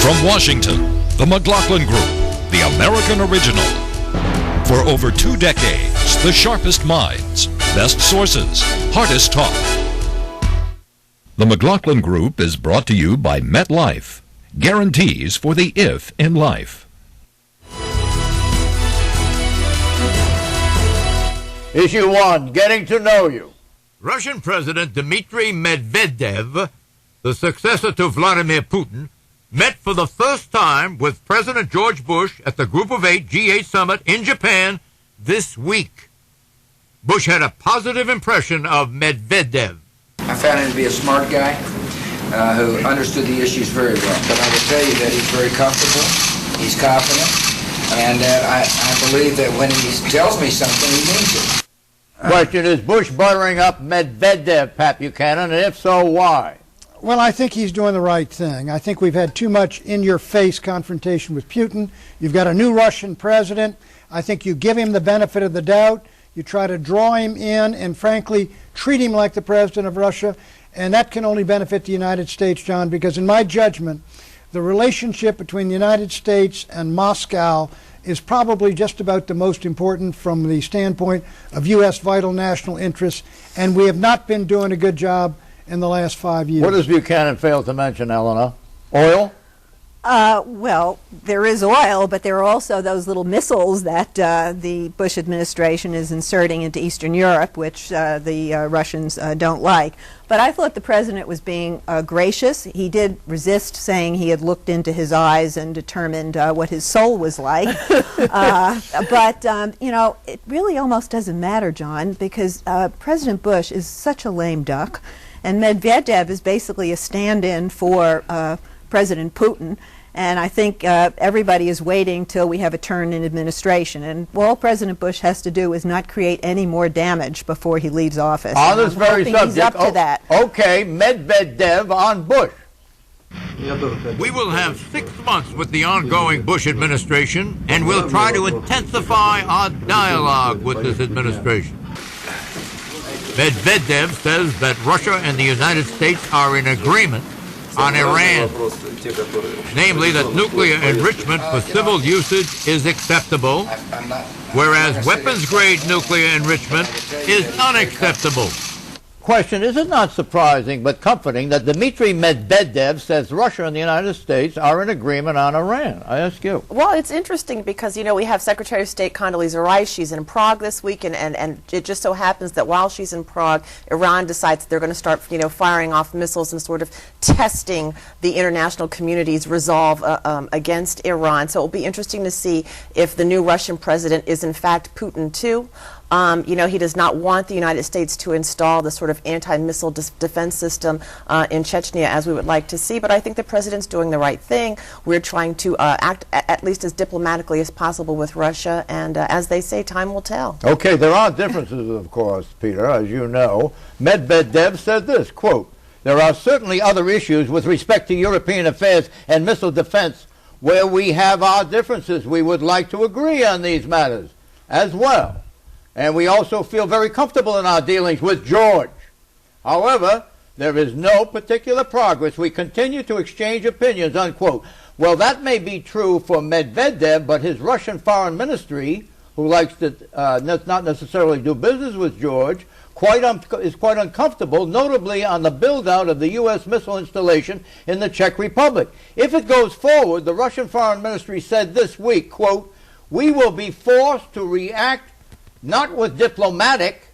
From Washington, the McLaughlin Group, the American original. For over 2 decades, the sharpest minds, best sources, hardest talk. The McLaughlin Group is brought to you by MetLife. Guarantees for the if in life. Issue 1, getting to know you. Russian President Dmitry Medvedev, the successor to Vladimir Putin, met for the first time with President George Bush at the Group of 8 G8 summit in Japan this week. Bush had a positive impression of Medvedev. I found him to be a smart guy who understood the issues very well. But I will tell you that he's very comfortable, he's confident, and I believe that when he tells me something, he means it. Question, is Bush buttering up Medvedev, Pat Buchanan, and if so, why? Well, I think he's doing the right thing. I think we've had too much in-your-face confrontation with Putin. You've got a new Russian president. I think you give him the benefit of the doubt. You try to draw him in and, frankly, treat him like the president of Russia. And that can only benefit the United States, John, because in my judgment, the relationship between the United States and Moscow is probably just about the most important from the standpoint of U.S. vital national interests. And we have not been doing a good job in the last 5 years. What does Buchanan fail to mention, Eleanor? Oil? Well, there is oil, but there are also those little missiles that the Bush administration is inserting into Eastern Europe, which the Russians don't like. But I thought the president was being gracious. He did resist saying he had looked into his eyes and determined what his soul was like. But, you know, it really almost doesn't matter, John, because President Bush is such a lame duck. And Medvedev is basically a stand-in for President Putin. And I think everybody is waiting till we have a turn in administration. And all President Bush has to do is not create any more damage before he leaves office. On this very subject, he's up to that. Okay, Medvedev on Bush. We will have 6 months with the ongoing Bush administration, and we'll try to intensify our dialogue with this administration. Medvedev says that Russia and the United States are in agreement on Iran, namely that nuclear enrichment for civil usage is acceptable, whereas weapons-grade nuclear enrichment is unacceptable. Question, is it not surprising but comforting that Dmitry Medvedev says Russia and the United States are in agreement on Iran? I ask you. Well, it's interesting because, you know, we have Secretary of State Condoleezza Rice. She's in Prague this week, and it just so happens that while she's in Prague, Iran decides that they're going to start, you know, firing off missiles and sort of testing the international community's resolve against Iran. So it will be interesting to see if the new Russian president is in fact Putin too. You know, he does not want the United States to install the sort of anti-missile defense system in Chechnya as we would like to see, but I think the president's doing the right thing. We're trying to act at least as diplomatically as possible with Russia, and as they say, time will tell. Okay, there are differences, of course, Peter, as you know. Medvedev said this, quote, there are certainly other issues with respect to European affairs and missile defense where we have our differences. We would like to agree on these matters as well. And we also feel very comfortable in our dealings with George. However, there is no particular progress. We continue to exchange opinions, unquote. Well, that may be true for Medvedev, but his Russian foreign ministry, who likes to not necessarily do business with George, is quite uncomfortable, notably on the build-out of the U.S. missile installation in the Czech Republic. If it goes forward, the Russian foreign ministry said this week, quote, we will be forced to react not with diplomatic,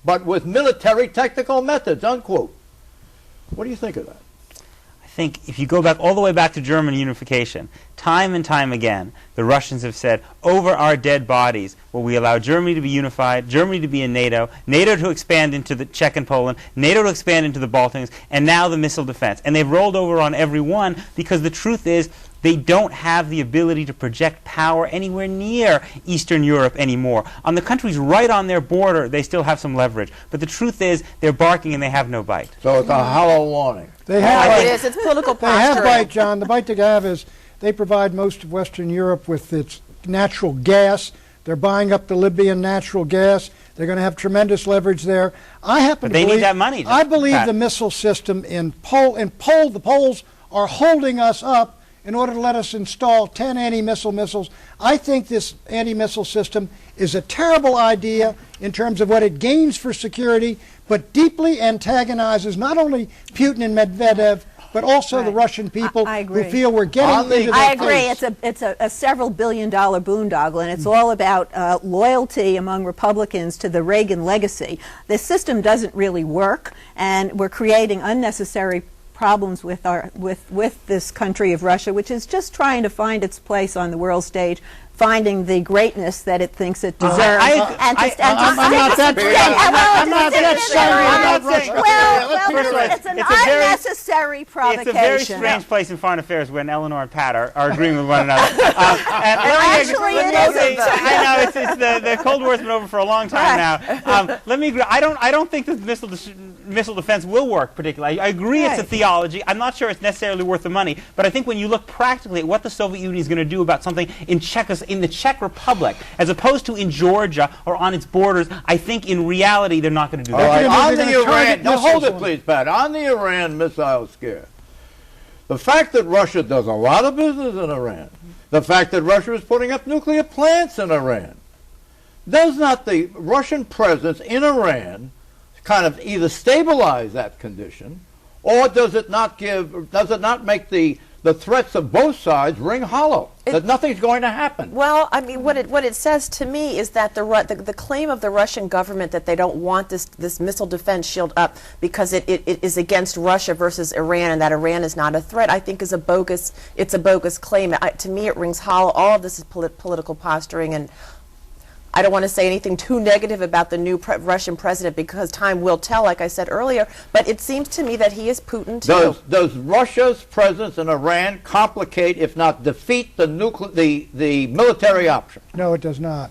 but with military technical methods, unquote. What do you think of that? I think if you go back all the way back to German unification, time and time again, the Russians have said, over our dead bodies, will we allow Germany to be unified, Germany to be in NATO, NATO to expand into the Czech and Poland, NATO to expand into the Baltics, and now the missile defense. And they've rolled over on every one because the truth is they don't have the ability to project power anywhere near Eastern Europe anymore. On the countries right on their border, they still have some leverage. But the truth is, they're barking and they have no bite. So it's a hollow warning. They have bite. It is. It's political posturing. They have bite, John. The bite they have is they provide most of Western Europe with its natural gas. They're buying up the Libyan natural gas. They're going to have tremendous leverage there. I happen but they to believe, need that money. I believe the missile system in the Poles are holding us up in order to let us install 10 anti-missile missiles. I think this anti-missile system is a terrible idea in terms of what it gains for security, but deeply antagonizes not only Putin and Medvedev, but also the Russian people who feel we're getting into I their agree. face. It's a several billion-dollar boondoggle, and it's all about loyalty among Republicans to the Reagan legacy. The system doesn't really work, and we're creating unnecessary problems with this country of Russia, which is just trying to find its place on the world stage, finding the greatness that it thinks it deserves. I'm not that it's an unnecessary provocation. It's a very strange place in foreign affairs when Eleanor and Pat are agreeing with one another. Actually, it isn't. I know it's the Cold War's been over for a long time now. Let me agree. I don't think that missile defense will work particularly. I agree it's a theology. I'm not sure it's necessarily worth the money, but I think when you look practically at what the Soviet Union is going to do about something in the Czech Republic, as opposed to in Georgia or on its borders, I think in reality they're not going to do that. All right, on the Iran, now hold it please, Pat. On the Iran missile scare, the fact that Russia does a lot of business in Iran, the fact that Russia is putting up nuclear plants in Iran, does not the Russian presence in Iran kind of either stabilize that condition, or does it not make the threats of both sides ring hollow, that nothing's going to happen? Well, I mean, what it says to me is that the claim of the Russian government that they don't want this missile defense shield up because it is against Russia versus Iran and that Iran is not a threat, I think is a bogus claim. To me, it rings hollow. All of this is political posturing, and I don't want to say anything too negative about the new Russian president because time will tell, like I said earlier, but it seems to me that he is Putin too. Does Russia's presence in Iran complicate, if not defeat, the military option? No, it does not.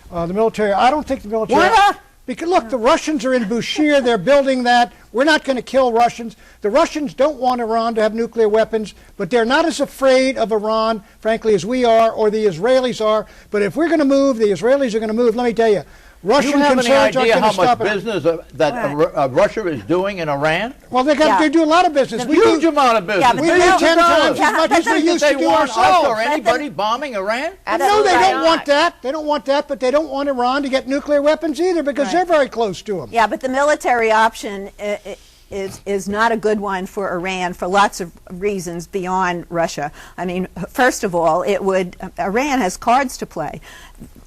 The military, I don't think the military... Why not? Because, look, the Russians are in Bushehr. They're building that. We're not going to kill Russians. The Russians don't want Iran to have nuclear weapons, but they're not as afraid of Iran, frankly, as we are or the Israelis are. But if we're going to move, the Israelis are going to move. Let me tell you, Russian concerns aren't going to stop it. Do you have any idea how much business that Russia is doing in Iran? Well, they do a lot of business. We huge amount of business. We do 10 times as much as we used to do ourselves. Or anybody bombing Iran? No, they don't want that. They don't want that, but they don't want Iran to get nuclear weapons either because they're very close to them. Yeah, but the military option is not a good one for Iran for lots of reasons beyond Russia. I mean, first of all, Iran has cards to play.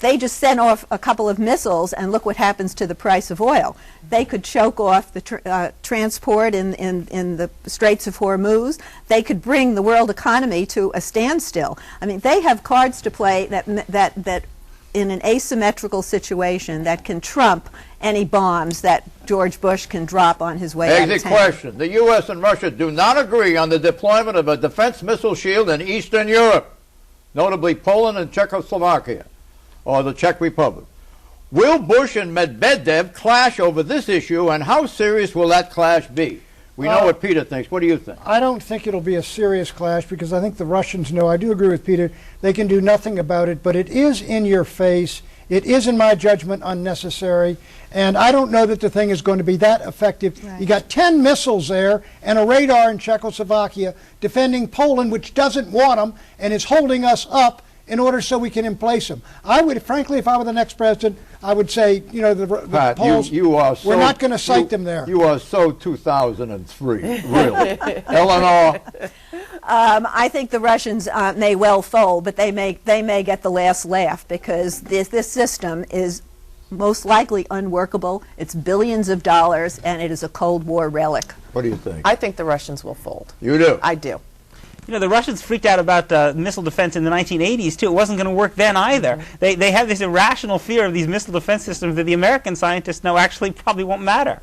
They just sent off a couple of missiles, and look what happens to the price of oil. They could choke off the transport in the Straits of Hormuz. They could bring the world economy to a standstill. I mean, they have cards to play that in an asymmetrical situation that can trump any bombs that George Bush can drop on his way out of town. Exit question. The U.S. and Russia do not agree on the deployment of a defense missile shield in Eastern Europe, notably Poland and Czechoslovakia, or the Czech Republic. Will Bush and Medvedev clash over this issue, and how serious will that clash be? We know what Peter thinks. What do you think? I don't think it'll be a serious clash because I think the Russians know. I do agree with Peter. They can do nothing about it, but it is in your face. It is, in my judgment, unnecessary, and I don't know that the thing is going to be that effective. Right. You got 10 missiles there and a radar in Czechoslovakia defending Poland, which doesn't want them and is holding us up in order so we can emplace them. I would, frankly, if I were the next president, I would say, you know, the Poles, we're not going to cite them there. You are so 2003, really. Eleanor? I think the Russians may well fold, but they may get the last laugh because this system is most likely unworkable. It's billions of dollars, and it is a Cold War relic. What do you think? I think the Russians will fold. You do? I do. You know, the Russians freaked out about missile defense in the 1980s, too. It wasn't going to work then either. They have this irrational fear of these missile defense systems that the American scientists know actually probably won't matter.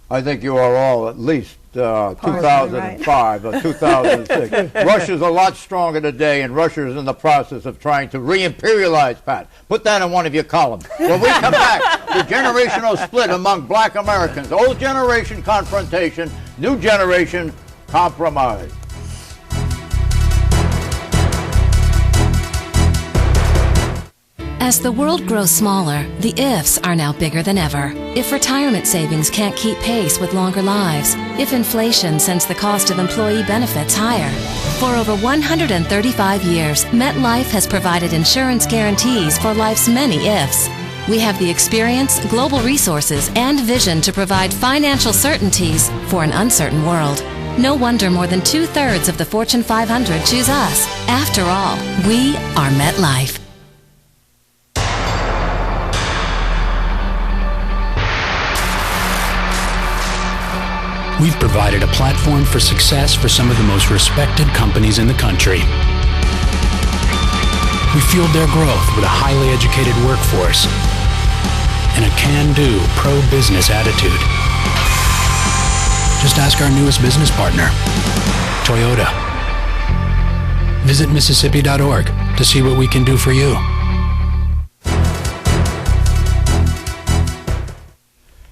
I think you are all at least 2005 or 2006. Russia's a lot stronger today, and Russia is in the process of trying to re-imperialize, Pat. Put that in one of your columns. When we come back, the generational split among black Americans. Old generation confrontation, new generation compromise. As the world grows smaller, the ifs are now bigger than ever. If retirement savings can't keep pace with longer lives, if inflation sends the cost of employee benefits higher. For over 135 years, MetLife has provided insurance guarantees for life's many ifs. We have the experience, global resources, and vision to provide financial certainties for an uncertain world. No wonder more than 2/3 of the Fortune 500 choose us. After all, we are MetLife. We've provided a platform for success for some of the most respected companies in the country. We fueled their growth with a highly educated workforce and a can-do, pro-business attitude. Just ask our newest business partner, Toyota. Visit Mississippi.org to see what we can do for you.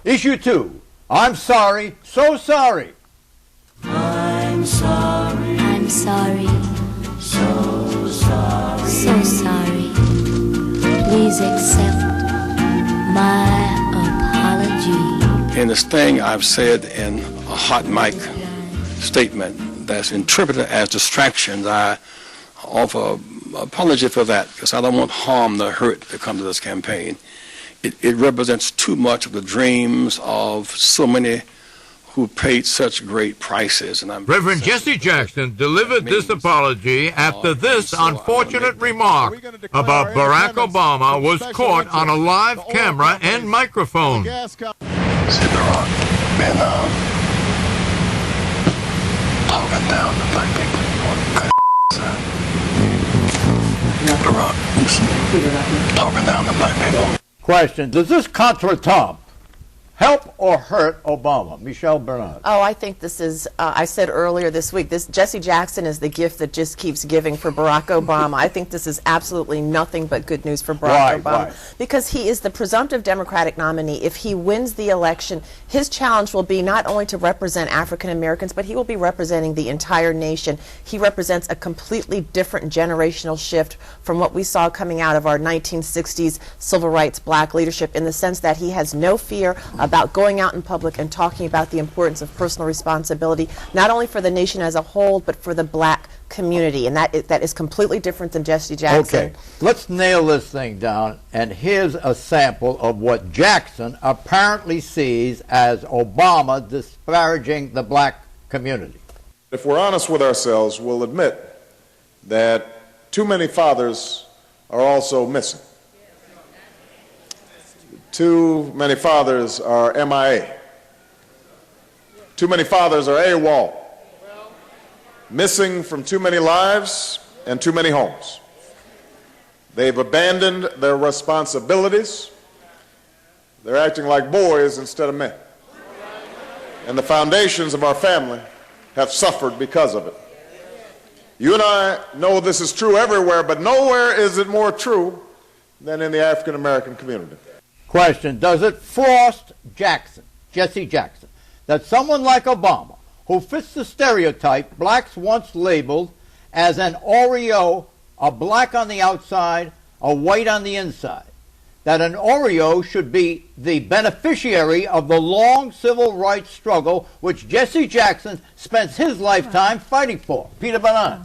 Issue 2. I'm sorry, so sorry. I'm sorry. I'm sorry. So sorry. So sorry. Please accept my apology. And this thing I've said in a hot mic statement that's interpreted as distractions, I offer apology for that because I don't want harm or hurt to come to this campaign. It represents too much of the dreams of so many who paid such great prices. And Reverend Jesse Jackson delivered this apology after this unfortunate remark about Barack Obama was caught on a live camera and microphone. Say, Barack, been talking down to black people. Barack, listen, talking down to black people. Question, does this contretemps help or hurt Obama? Michelle Bernard. Oh, I think this is, I said earlier this week, this Jesse Jackson is the gift that just keeps giving for Barack Obama. I think this is absolutely nothing but good news for Barack Obama. Why? Because he is the presumptive Democratic nominee. If he wins the election, his challenge will be not only to represent African Americans, but he will be representing the entire nation. He represents a completely different generational shift from what we saw coming out of our 1960s civil rights black leadership, in the sense that he has no fear about going out in public and talking about the importance of personal responsibility, not only for the nation as a whole, but for the black community. And that is completely different than Jesse Jackson. Okay, let's nail this thing down. And here's a sample of what Jackson apparently sees as Obama disparaging the black community. If we're honest with ourselves, we'll admit that too many fathers are also missing. Too many fathers are MIA. Too many fathers are AWOL. Missing from too many lives and too many homes. They've abandoned their responsibilities. They're acting like boys instead of men. And the foundations of our family have suffered because of it. You and I know this is true everywhere, but nowhere is it more true than in the African American community. Question, does it frost Jackson, Jesse Jackson, that someone like Obama, who fits the stereotype blacks once labeled as an Oreo, a black on the outside, a white on the inside, that an Oreo should be the beneficiary of the long civil rights struggle which Jesse Jackson spends his lifetime fighting for? Peter Bernard.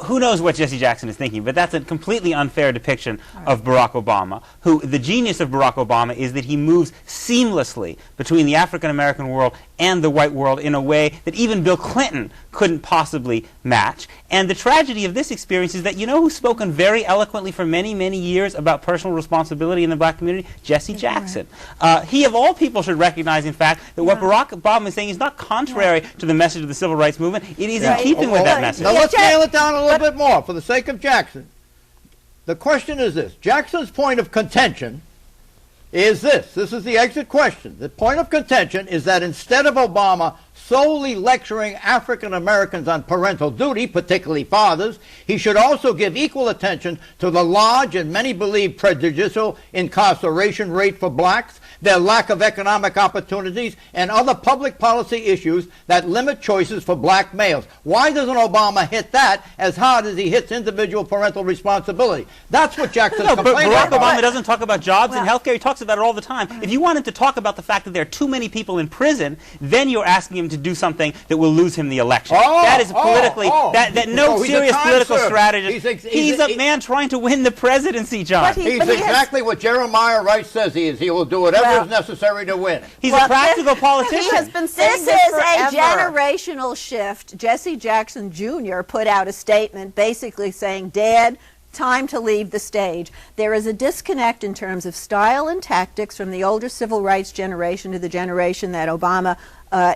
Who knows what Jesse Jackson is thinking, but that's a completely unfair depiction of Barack Obama, who the genius of Barack Obama is that he moves seamlessly between the African-American world and the white world in a way that even Bill Clinton couldn't possibly match. And the tragedy of this experience is that, you know who's spoken very eloquently for many, many years about personal responsibility in the black community? Jesse Jackson. He, of all people, should recognize, in fact, that what Barack Obama is saying is not contrary to the message of the civil rights movement. It is in keeping with that message. Now let's nail it down a little bit more for the sake of Jackson. The question is this. Jackson's point of contention is this. This is the exit question. The point of contention is that instead of Obama solely lecturing African Americans on parental duty, particularly fathers, he should also give equal attention to the large and many believe prejudicial incarceration rate for blacks, their lack of economic opportunities, and other public policy issues that limit choices for black males. Why doesn't Obama hit that as hard as he hits individual parental responsibility? That's what Jackson's complaining Barack about. Obama doesn't talk about jobs and health care. He talks about it all the time. If you wanted to talk about the fact that there are too many people in prison, then you're asking him to do something that will lose him the election. That is politically, no serious political strategist. He's a man trying to win the presidency, John. He's exactly what Jeremiah Wright says he is. He will do whatever is necessary to win. He's a practical politician. He has been saying this is forever. A generational shift. Jesse Jackson Jr. put out a statement basically saying, Dad, time to leave the stage. There is a disconnect in terms of style and tactics from the older civil rights generation to the generation that Obama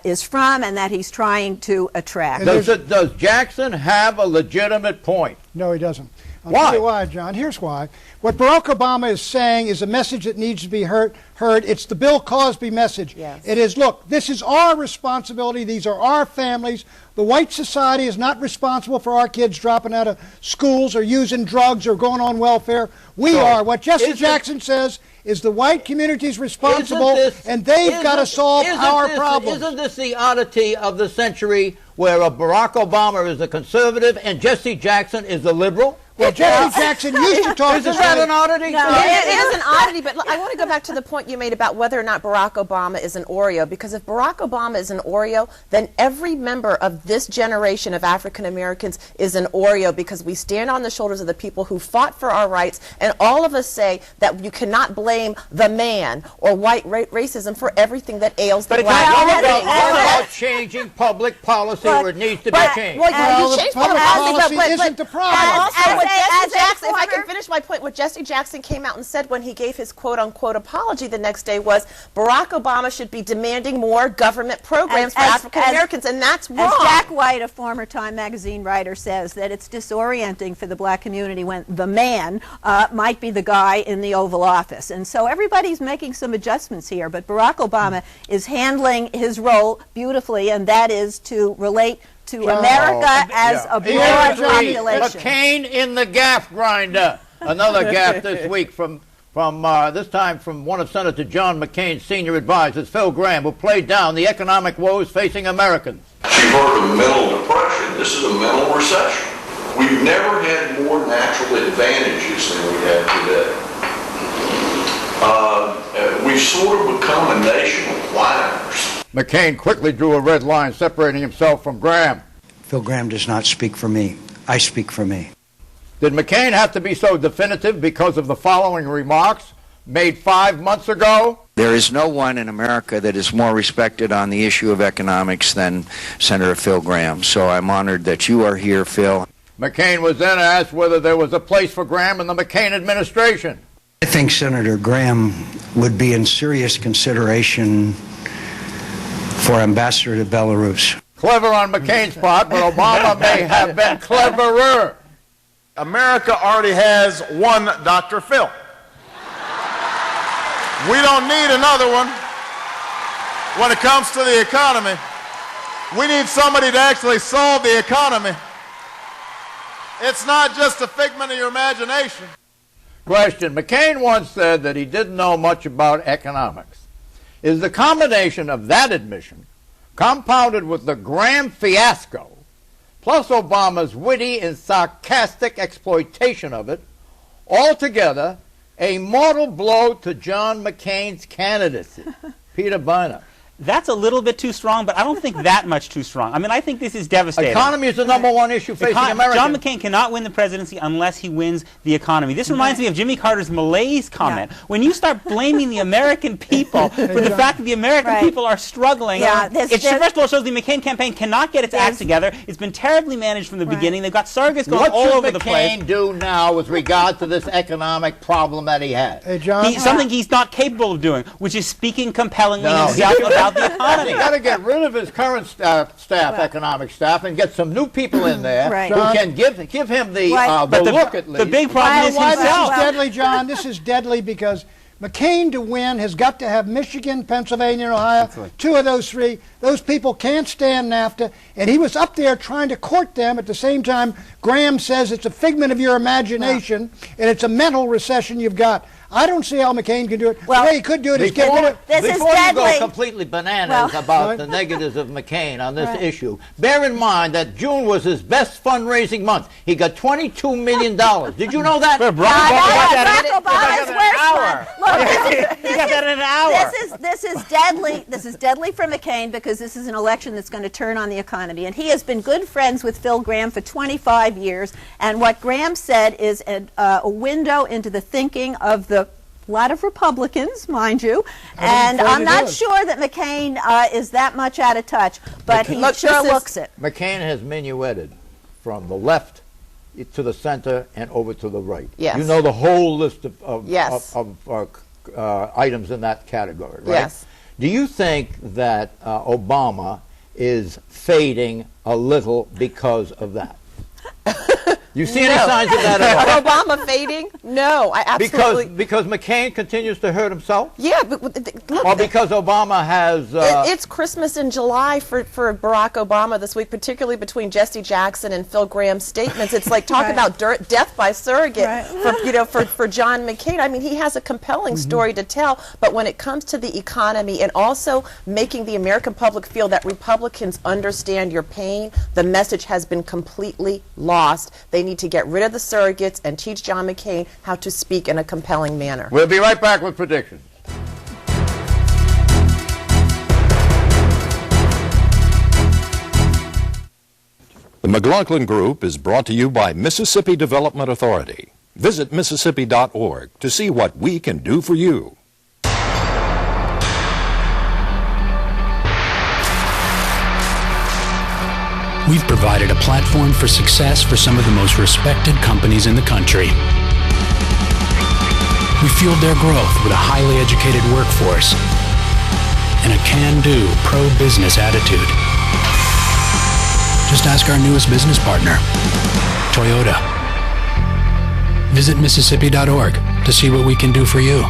is from and that he's trying to attract. Does Jackson have a legitimate point? No, he doesn't. I'll Why? tell you why, John. Here's why. What Barack Obama is saying is a message that needs to be heard. It's the Bill Cosby message. Yes. It is, look, this is our responsibility. These are our families. The white society is not responsible for our kids dropping out of schools or using drugs or going on welfare. We are. What Jesse Jackson says is the white community's responsible, and they've got to solve our problems. Isn't this the oddity of the century where Barack Obama is a conservative and Jesse Jackson is a liberal? Well, Jesse Jackson used to talk this way. Is that an oddity? No, it is an oddity, but I want to go back to the point you made about whether or not Barack Obama is an Oreo, because if Barack Obama is an Oreo, then every member of this generation of African Americans is an Oreo, because we stand on the shoulders of the people who fought for our rights, and all of us say that you cannot blame the man or white racism for everything that ails the black community. What about changing public policy where it needs to be changed? Well, you change public policy, but isn't the problem. If I can finish my point, what Jesse Jackson came out and said when he gave his quote-unquote apology the next day was Barack Obama should be demanding more government programs for African Americans, and that's wrong. As Jack White, a former Time magazine writer, says, that it's disorienting for the black community when the man might be the guy in the Oval Office. And so everybody's making some adjustments here, but Barack Obama is handling his role beautifully, and that is to relate to America as a broad population. McCain in the gaffe grinder. Another gaffe this week from this time from one of Senator John McCain's senior advisors, Phil Gramm, who played down the economic woes facing Americans. She brought a mental depression. This is a mental recession. We've never had more natural advantages than we have today. We've sort of become a nation of whiners. McCain quickly drew a red line separating himself from Gramm. Phil Gramm does not speak for me. I speak for me. Did McCain have to be so definitive because of the following remarks made 5 months ago? There is no one in America that is more respected on the issue of economics than Senator Phil Gramm. So I'm honored that you are here, Phil. McCain was then asked whether there was a place for Gramm in the McCain administration. I think Senator Gramm would be in serious consideration for ambassador to Belarus. Clever on McCain's part, but Obama may have been cleverer. America already has one Dr. Phil. We don't need another one when it comes to the economy. We need somebody to actually solve the economy. It's not just a figment of your imagination. Question. McCain once said that he didn't know much about economics. Is the combination of that admission, compounded with the Gramm fiasco, plus Obama's witty and sarcastic exploitation of it, altogether a mortal blow to John McCain's candidacy? Peter Biner. That's a little bit too strong, but I don't think that much too strong. I mean, I think this is devastating. Economy is the number one issue facing Americans. John McCain cannot win the presidency unless he wins the economy. This reminds me of Jimmy Carter's malaise comment. When you start blaming the American people for the fact that the American people are struggling, it first of all shows the McCain campaign cannot get its act together. It's been terribly managed from the beginning. They've got surrogates going all over the place. What should McCain do now with regard to this economic problem that he has? Hey, John. Something he's not capable of doing, which is speaking compellingly himself about the economy. He's got to get rid of his current economic staff, and get some new people in there who can give him the look at least. The big problem is himself. This is deadly, John. This is deadly because McCain to win has got to have Michigan, Pennsylvania, and Ohio, two of those three. Those people can't stand NAFTA, and he was up there trying to court them. At the same time, Gramm says it's a figment of your imagination, and it's a mental recession you've got. I don't see how McCain can do it. Well, the way he could do it is get rid of this is Before you go deadly. completely bananas about the negatives of McCain on this issue, bear in mind that June was his best fundraising month. He got $22 million. Did you know that? He got that in an hour. This is deadly. This is deadly for McCain because this is an election that's going to turn on the economy. And he has been good friends with Phil Gramm for 25 years. And what Gramm said is a window into the thinking of a lot of Republicans, mind you. And I'm not sure that McCain is that much out of touch, but he sure looks it. McCain has minuetted from the left to the center and over to the right. Yes. You know the whole list of Yes. items in that category, right? Yes. Do you think that Obama is fading a little because of that? You see any signs of that at all? Obama fading? No, I absolutely. Because McCain continues to hurt himself? Yeah, but look. Or because Obama has... it's Christmas in July for Barack Obama this week, particularly between Jesse Jackson and Phil Gramm's statements. It's like talk about death by surrogate for John McCain. I mean, he has a compelling story to tell, but when it comes to the economy and also making the American public feel that Republicans understand your pain, the message has been completely lost. They need to get rid of the surrogates and teach John McCain how to speak in a compelling manner. We'll be right back with predictions. The McLaughlin Group is brought to you by Mississippi Development Authority. Visit Mississippi.org to see what we can do for you. We've provided a platform for success for some of the most respected companies in the country. We fueled their growth with a highly educated workforce and a can-do, pro-business attitude. Just ask our newest business partner, Toyota. Visit Mississippi.org to see what we can do for you.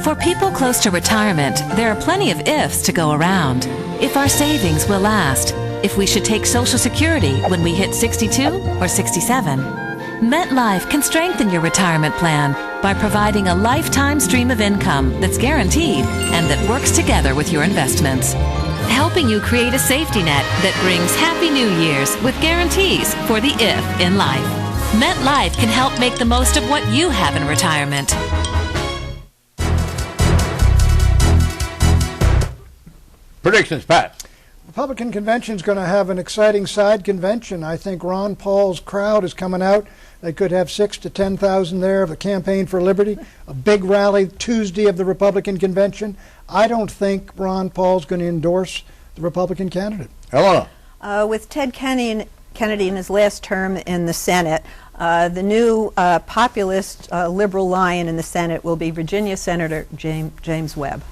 For people close to retirement, there are plenty of ifs to go around. If our savings will last, if we should take Social Security when we hit 62 or 67. MetLife can strengthen your retirement plan by providing a lifetime stream of income that's guaranteed and that works together with your investments, helping you create a safety net that brings Happy New Year's with guarantees for the if in life. MetLife can help make the most of what you have in retirement. Predictions, Pat. Republican convention is going to have an exciting side convention. I think Ron Paul's crowd is coming out. They could have 6,000 to 10,000 there of the Campaign for Liberty, a big rally Tuesday of the Republican convention. I don't think Ron Paul's going to endorse the Republican candidate. Hello. With Ted Kennedy in his last term in the Senate, the new populist liberal lion in the Senate will be Virginia Senator James Webb.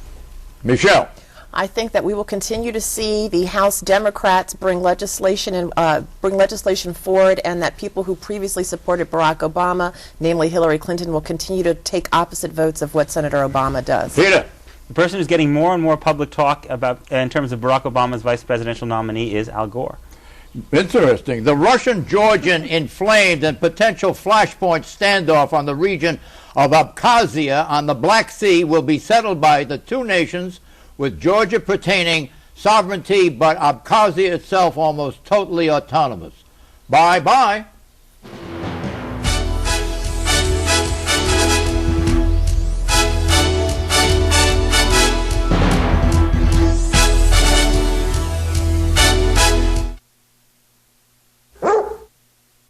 Michelle. I think that we will continue to see the House Democrats bring legislation forward, and that people who previously supported Barack Obama, namely Hillary Clinton, will continue to take opposite votes of what Senator Obama does. Peter. The person who's getting more and more public talk about in terms of Barack Obama's vice presidential nominee is Al Gore. Interesting. The Russian-Georgian inflamed and potential flashpoint standoff on the region of Abkhazia on the Black Sea will be settled by the two nations, with Georgia pertaining sovereignty, but Abkhazia itself almost totally autonomous. Bye-bye.